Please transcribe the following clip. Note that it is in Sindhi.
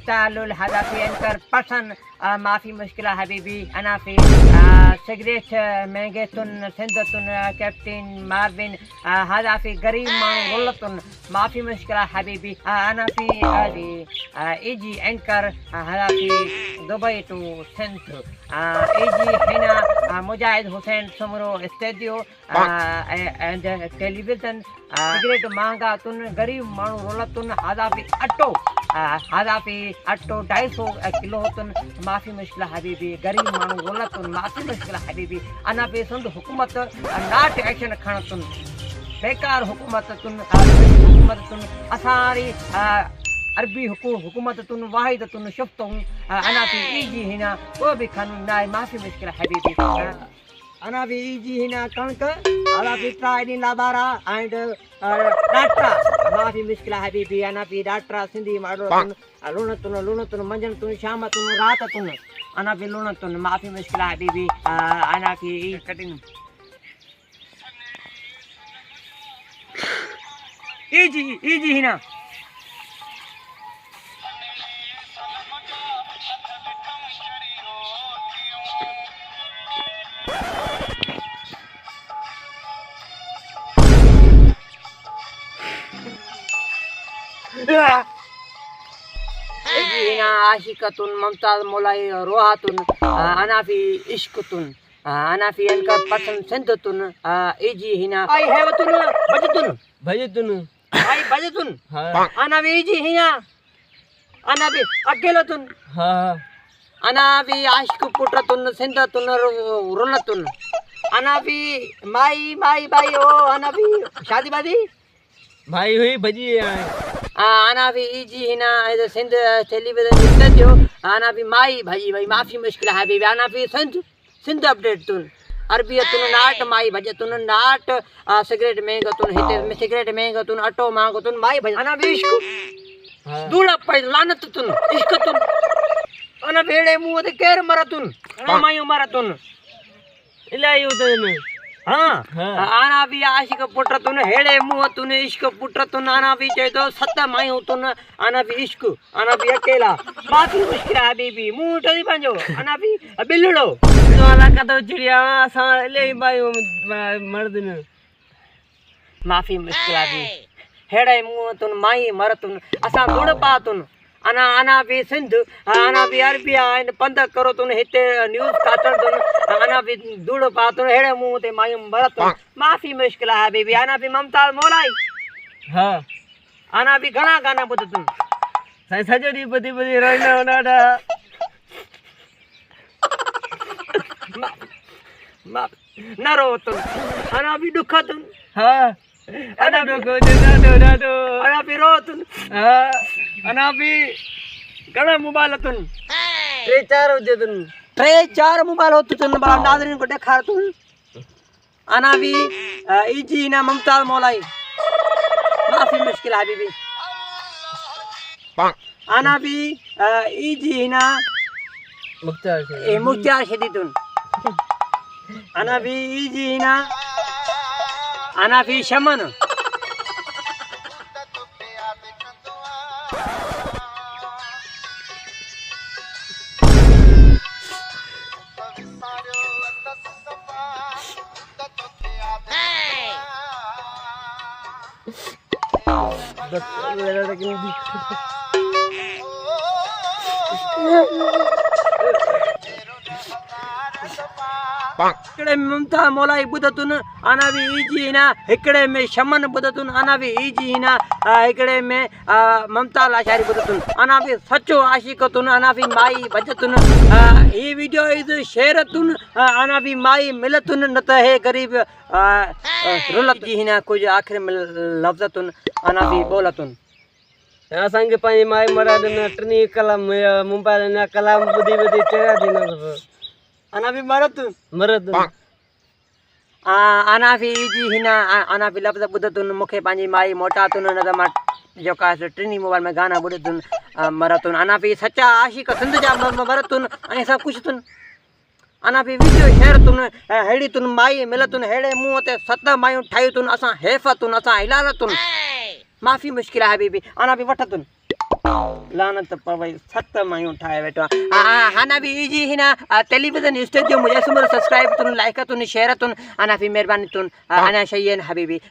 تعالوا الهدفي انكر بسن ما في مشكلة حبيبي. أنا في سيجريت مانجيتون سندتون كابتن مارفين هدفي قريب من غلطون ما في مشكلة حبيبي. أنا في هذه إيجي انكر هدفي دبي تو سنت إيجي هنا مجاهد حسين سمرو استوديو عند تلفزيون سيجريت مانگا تون قريب من غلطون هدفي أتو هدفي أتو 250 كيلو تون ما في مشكلة حبيبي. قريب مانو غلطون ما في مشكلة حبيبي. أنا بسند حكومت ناٹ ایکشن کھنتون بیکار حکومتتون أساري عربي حكومتتون واحدتون شفتهم. أنا في إيجي هنا وبي قانون ناي ما في مشكلة حبيبي. أنا في إيجي هنا كنك أنا في ترايني لابارا عند داترا ما في مشكلة حبيبي. أنا في داترا سندي مارون لونتون منجنتون شامتون راتتون أنا في لونتون ما في مشكلة حبيبي. أنا في كتين إيجي هنا إيجي هنا عاشقة ممتاز مولاي روحاتون أنا في عشقتون أنا في أنك بسن سندتون إيجي هنا أي هيوتون بجتون أي بجتون أنا في إيجي هنا أنا في أكلتون أنا في عشق بطرتون سندتون رونتون أنا في ماي باي أو أنا في شادي بادي भाई हुई भजी أنا في إيجي هنا إذا سند تلفزيون استوديو أنا في ماي भाई ما في مشكلة حبيبي. أنا في سند أبديت تون عربية تون ناٹ ماي بجت تون ناٹ سيجريت مانگا تون هيت سيجريت مانگا تون أٹو مانگا تون ماي भाई. أنا في عشق دولا پاي لعنت تون عشق تون أنا بيڑے مو تے کیر مرتون أنا مايو مرتون इलाही होतं हाँ आना भी आशिक पुट्रतुन हेड़े मुहतुन इश्क पुट्रतुन आना भी चेतो सत मायूतुन आना भी इश्क आना भी अकेला बाकी मुश्किल हबीबी मुंह टरी पंजो आना भी बिल्लड़ो वाला का तो चिड़िया असां इलाही भाई मर्द न माफी मुश्किल भी हेड़े मुहतुन माई मरतुन असां गुड़ पातुन أنا في سند أنا في أربيا إن بندق كروتون هيت نيوز كاترتون أنا في دور باتون هذا مو ده ما يمبرتون ما في مشكلة حبيبي. أنا في ممتاز مولاي ها أنا في غنا بدتون سجدي بدي راينا ونادا ما نروتون أنا في دكتون ها أنا نادو أنا في روتون ها أنا في غنا موبايلتون 3-4 وجدن 3-4 موبايل होतुन बड़ा नादरीन को दिखातुन. أنا في إيجي هنا ممتاز مولاي ما في مشكلة حبيبي. أنا في إيجي هنا مختار شديد. أنا في إيجي هنا أنا في شمن इकड़े ममता मोलाई बुदतुन अना भी इजी ना इकड़े में शमन बुदतुन अना भी इजी ना इकड़े में ममता लाचारी बुदतुन अना भी सच्चो आशिकतुन अना भी माई बजतुन ये वीडियो इज शेयरतुन अना भी माई मिलतुन न त है गरीब रुलत जी ना कुछ आखिर में लफ्जतुन अना भी बोलतुन असांखे पंहिंजी माई मराद न टिनी कलाम मोबाइल न कलाम ॿुधी चढ़िया थी न अना भी मरद अना भी जी हिना अना भी लफ़्ज़ ॿुधतुन मूंखे पंहिंजी माई मोटातुन न त मां जेका टिनी मोबाइल में गाना ॿुधतुन मरतुन अना भी सच्चा आशिक सिंध जा मरतुन ऐं सभु कुझु तुन अना भी वीडियो शेयर तुन हेड़ी तुन माई मिलतुन हेड़े मुंह ते 7 मायूं ठाहियूं तुन असां हेफ़तुन असां हिलालतुन माफ़ी मुश्किल है बीबी अना भी वठतुन लानत पवई 7 मायूं ठाहे वेठो हाना भी जी हिना टेलीविजन स्टूडियो मुझे सब्सक्राइब तुन लाइक तुन शेयर तुन अना फी मेहरबानी तुन अना शयन हबीबी